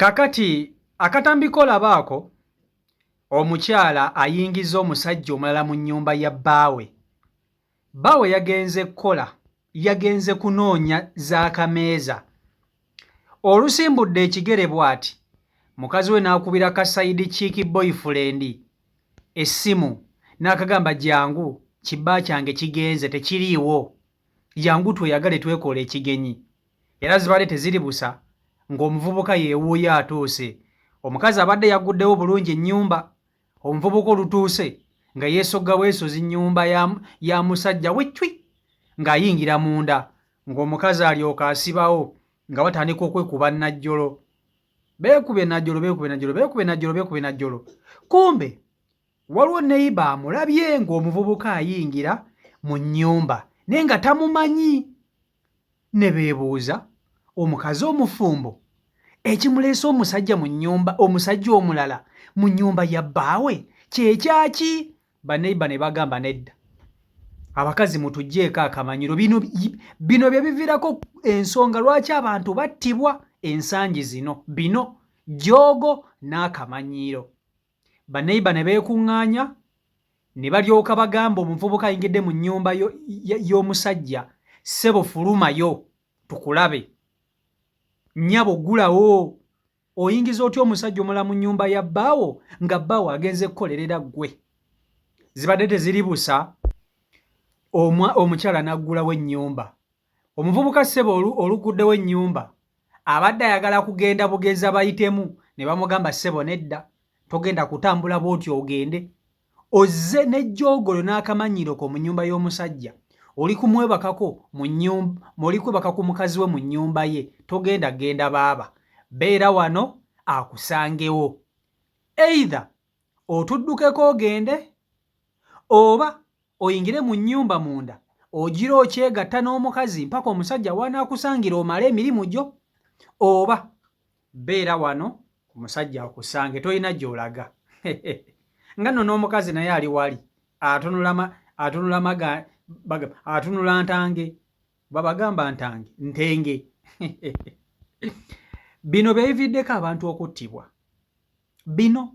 Kakati akatambi kolabaako omukyala ayingiza omusajja omulala mu nnyumba ya bbaawe. Bbaawe yagenze kunoonya z'akameeza. Olusimbudde ekigere bw'ati, mukazi we n'akubira kasayidi chiiki boyfriend essimu n'akagamba jangu kibba kyange kigenze tekiriiwo. Jangu tweyagale twekola ekigenyi. Era zibadde teziri busa ng'omuvubuka yeewuuyo atuuse. Omukazi abadde yaguddewo bulungi ennyumba. Omuvubuka olutuuse nga yeesogga bwesozi nnyumba ya musajja wecwi ng'ayingira munda ng'omukazi alyoka asibawo nga batandika okwekuba najjolo. Beekube najjolo. Kumbe waliwo neiba amulabye ng'omuvubuka ayingira mu nnyumba naye nga tamumanyi. Ne beebuuza omukazi omufumbo ekimuleese omusajja omulala mu nnyumba ya bbaawe kyekyaki? Baneiba ne bagamba nedda. Abakazi mutuggyeko akamanyiro. Bino bye biviirako ensonga lwaki abantu battibwa ensangi zino. Bino joogo n'akamanyiiro. Baneiba ne beekuŋŋaanya ne balyoka bagamba omuvubuka ayingidde mu nnyumba y'omusajja, ssebo fulumayo tukulabe. Nnyabo ggulawo. Oyingiza otya omusajja omulala mu nnyumba ya bbaawo nga bbaawo agenze kukolerera ggwe? Zibadde teziri busa. Omukyala n'aggulawo ennyumba. Omuvubuka ssebo oluguddewo ennyumba abadde ayagala kugenda bugenza bayitemu ne bamugamba ssebo nedda, togenda kutambula bw'otyo ogende. Ozze n'ejjoogolo n'akamanyiroko mu nnyumba y'omusajja. Oli kumwebakako ku mukazi we mu nnyumba ye. Togenda genda baaba. Beera wano akusangewo. Either otuddukeko ogende oba oyingire mu nnyumba munda ogira okyegatta n'omukazi mpaka omusajja wanaakusangira omale emirimu gyo, oba beera wano omusajja akusange tolina gy'olaga. Nga nno n'omukazi naye ali wali atunula ntange, babagamba ntenge. Bino beeviddeko abantu okuttibwa. Bino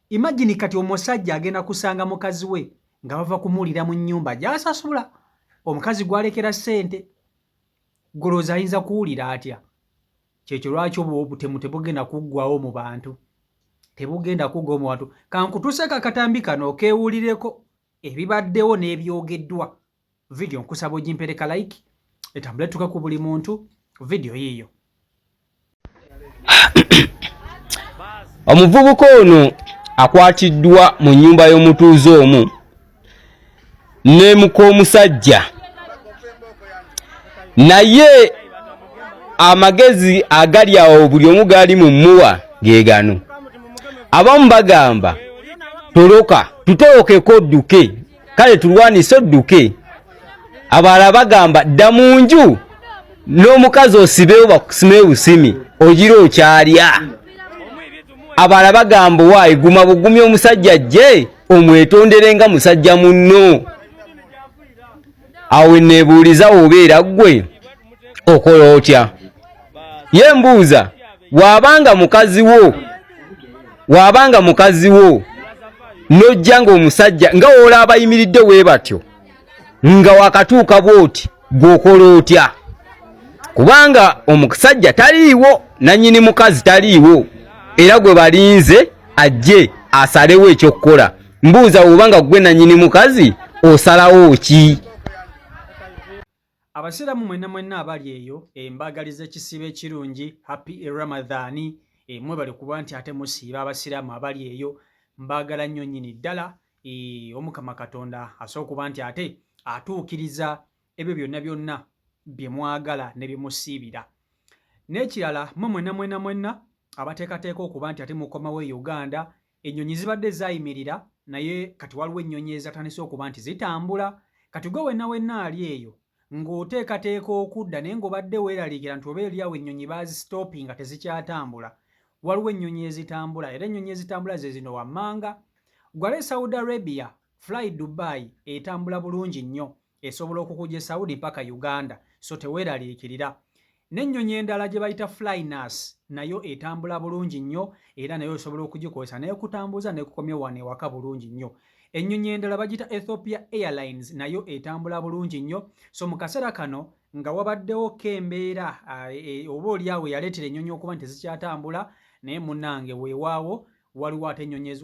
imagine kati omusajja agenda kusanga mukazi we nga bava kumuwulira mu nnyumba gy'asasula, omukazi gw'alekera ssente. Golooza ayinza kuwulira atya? Kyekyo lwaki obutemu tebugenda kuggwawo mu bantu. Kankutuuseko akatambi kano okeewulireko ebibaddewo n'ebyogeddwa. Vidiyo nkusaba ogimpereka like etambule tuka ku buli muntu. Vidiyo yiiyo. Omuvubuka ono akwatiddwa mu nnyumba y'omutuuze omu n'emuka omusajja, naye amagezi agali awo buli omu gaali mu mmuwa ge gano. Abamu bagamba toloka tutookeko odduke, kale tulwanise odduke. Abalala bagamba dda mu nju n'omukazi osibeewo bakusime busimi ogira okyalya. Abalala bagamba waayi guma bugumi omusajja ajje omwetondere nga musajja munno. Awe neebuuliza obeera ggwe okola otya? Ye mbuuza, waabanga mukazi wo n'ojja ng'omusajja nga wola abayimiridde bwe batyo nga wakatuuka bw'oti gw'okola otya? Kubanga omusajja taliiwo, nannyini mukazi taliiwo, era gwe balinze ajje asalewo ekyokukola. Mbuuza wobanga gwe nannyini mukazi osalawo ki? Abasiraamu mwenna abali eyo mbagaliza ekisiibo ekirungi, happy Ramadhan. Mwebale kuba nti ate musiiba abasiraamu abali eyo, mbagala nnyo nnyini ddala. Omukama Katonda asobola kuba nti ate atuukiriza ebyo byonna bye mwagala ne bye musiibira. N'ekirala mwenna abateekateeka okuba nti ate mukomawo e Uganda, ennyonyi zibadde zaayimirira naye kati waliwo ennyonyi ezatandise okuba nti zitambula. Kati gwe wenna ali eyo ng'oteekateeka okudda naye ng'obadde weeraliikira nti oba eri awo ennyonyi baazisitoopinga tezikyatambula. Waliwo ennyonyi ezitambula, era ennyonyi ezitambula ze zino wammanga. Gwale Saudi Arabia, Fly Dubai etambula bulungi nnyo, esobola okukujja Saudi mpaka Uganda, so teweeraliikirira. n'ennyonyi endala gye bayita flynas nayo etambula bulungi nnyo era nayo osobola okugikozesa n'ekutambuza n'ekukomya wano ewaka bulungi nnyo. Ennyonyi endala bagita Ethiopia Airlines nayo etambula bulungi nnyo. So mu kaseera kano nga wabaddewo kembeera oba oliawo yaleetera ennyonyi okuba nti tezikyatambula naye munnange weewaawo waliwo ate ennyonyi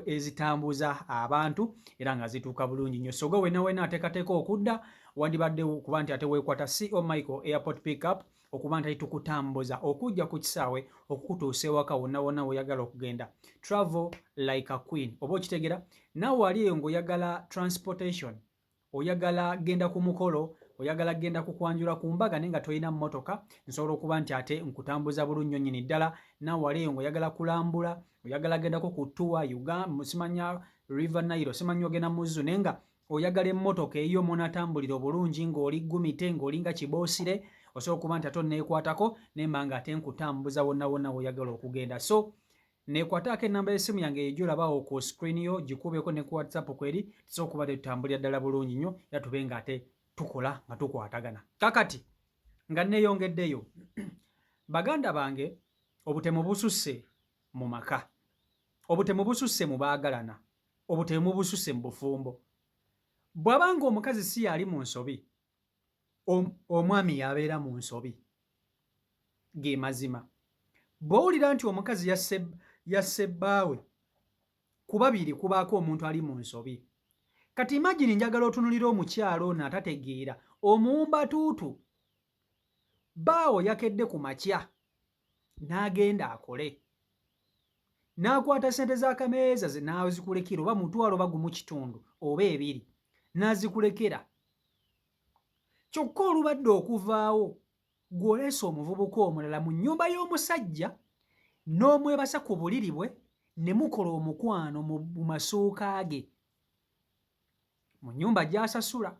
ezitambuza abantu era nga zituuka bulungi nnyo. So gwe weena ateekateeka okudda wandibadde okuba nti ate weekwata CO Michael Airport Pickup okuba nti tukutambuza okujja ku kisaawe okukutuusa ewaka wonna wonna weeyagala okugenda. Travel like a queen. Oba okitegera naawe wali eyo ng'oyagala transportation, oyagala genda ku mukolo, oyagala genda kukwanjula ku mbaga naye nga tolina mmotoka, nsobola okuba nti ate nkutambuza bulungi nnyo nnyini ddala. Naawe wali eyo ng'oyagala kulambula, oyagala gendako ku tour Uganda, simanya River Nile, simanya ogenda Muzu naye nga oyagala emmotoka eyo monatambulira obulungi ng'oli Gumite, ng'oli nga Kiboosire, osobola okuba nti ate onneekwatako nemba nga ate nkutambuza wonna wonna weeyagala okugenda. So neekwataako ennamba y'essimu yange eyo gy'olabawo ku screen yo, gikubeeko ne ku WhatsApp kweri, tusobola okuba tetutambulira ddala bulungi nnyo era tube nga ate tukola nga tukwatagana. Kakati nga neeyongeddeyo baganda bange, obutemu bususse mu maka, obutemu bususse mu baagalana, obutemu bususse mu bufumbo. Bw'abanga omukazi si yali mu nsobi, omwami yabeera mu nsobi. Ge mazima. Bw'owulira nti omukazi yasse bbaawe ku babiri kubaako omuntu ali mu nsobi. Kati imagine njagala otunulira omukyalo ono atategeera omuwumba tuutu. Bbaawo yakedde ku makya n'agenda akole. N'akwata ssente z'akameeza ze n'azikulekera oba mutwalo oba gumu kitundu oba ebiri n'azikulekera. Kyokka olubadde okuvaawo gw'oleese omuvubuka omulala mu nnyumba y'omusajja n'omwebasa ku buliri bwe ne mukola omukwano mu masuuka ge. Mu nnyumba gy'asasula.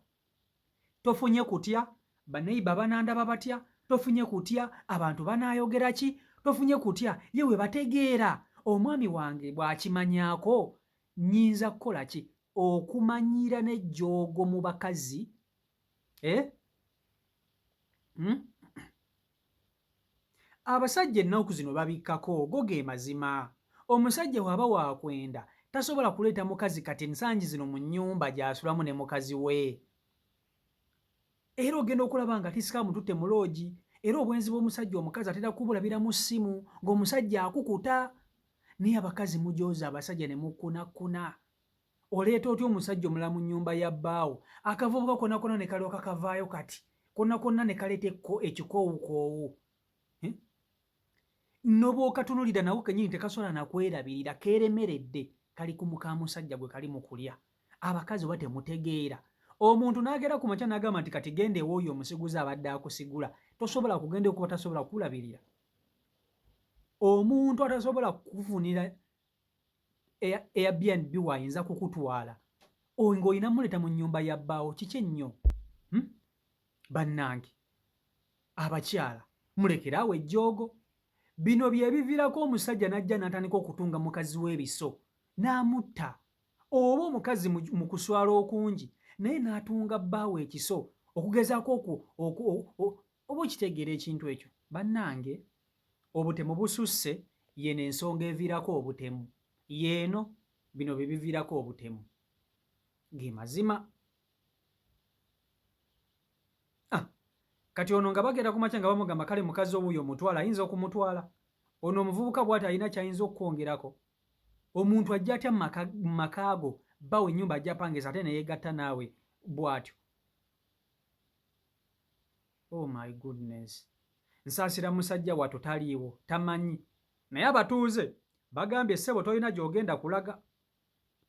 Tofunye kutya, baneiba banandaba batya, tofunye kutya, abantu banaayogera ki, tofunye kutya, ye we bategeera omwami wange bw'akimanyaako nnyinza kukola ki? Okumanyira n'ejjoogo mu bakazi. Abasajja ennaku zino babikkako, go ge mazima. Omusajja bw'aba waakwenda tasobola kuleeta mukazi kati ensangi zino mu nnyumba gy'asulamu ne mukazi we. Era ogenda okulaba nga tisikaamu tutte mu loogi, era obwenzi bw'omusajja omukazi atera kubulabira mu ssimu ng'omusajja akukuta. Naye abakazi mujooza abasajja ne mukunakuna. Oleeta otya omusajja omulala mu nnyumba ya bbaawo, akavubuka konna ne kalyoka kavaayo kati konna ne kaleeta ekikoowukoowu. Nno bw'okatunulira nawo kennyini tekasobola nakwerabirira, keeremeredde, kali ku muka musajja gwe kali mu kulya. Abakazi oba temutegeera. Omuntu n'agera ku makya n'agamba nti kati genda ew'oyo omusiguzi abadde akusigula, tosobola kugenda okuba tasobola kukulabirira. Omuntu atasobola kukufunira Airbnb wayinza kukutwala ng'olina muleeta mu nnyumba ya bbaawo, kiki ennyo? Bannange abakyala mulekeraawo ejjoogo. Bino bye biviirako omusajja n'ajja n'atandika okutunga mukazi w'ebiso n'amutta, oba omukazi mu kuswala okungi naye n'atunga bbaawo ekiso okugezaako oba okitegeera ekintu ekyo. Bannange obutemu bususse yeeno ensonga eviirako obutemu, yeeno bino bye biviirako obutemu. Ge mazima. Kati ono nga bagenda ku makya nga bamugamba kale mukazi obuuyo omutwala, ayinza okumutwala. Ono omuvubuka bw'ati alina kyayinza okukwongerako. Omuntu ajja atya mu makaago bbaawo ennyumba ajja pangisa ate ne yeegatta naawe bw'atyo. Oh my goodness. Nsaasira musajja wattu taliiwo, tamanyi. Naye abatuuze bagambye ssebo tolina gy'ogenda kulaga.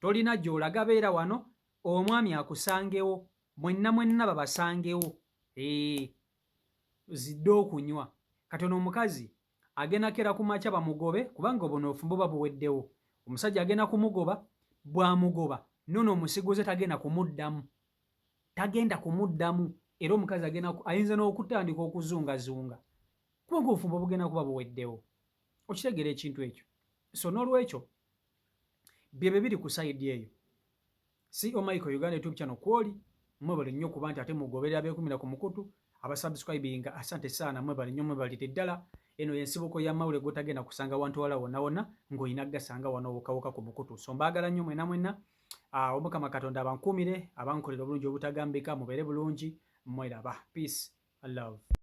Tolina gy'olaga, beera wano omwami akusangewo, mwenna babasangewo. Zidde okunywa. Kati ono omukazi agenda kera ku makya bamugobe kubanga buno obufumbo babuweddewo. Omusajja agenda kumugoba, bw'amugoba nono omusiguze tagenda kumuddamu. Era omukazi ayinza n'okutandika okuzungazunga kubanga obufumbo bugenda kuba buweddewo. Okitegeera ekintu ekyo. So n'olwekyo bye biri ku sayidi eyo. CO Michael Uganda YouTube channel kwoli mwebale nnyo kuba nti ate mugoberera beekumira ku mukutu abasubscribinga asante sana mwebali nnyo mwebalire ddala eno yensibuko ya mawule gotagenda kusanga wantu wala wonna ng'olina gasanga wano wokawoka ku mukutu so mbaagala nnyo mwena omukama katonda abankuumire abankolera obulungi obutagambika mubeere bulungi mweraba peace and love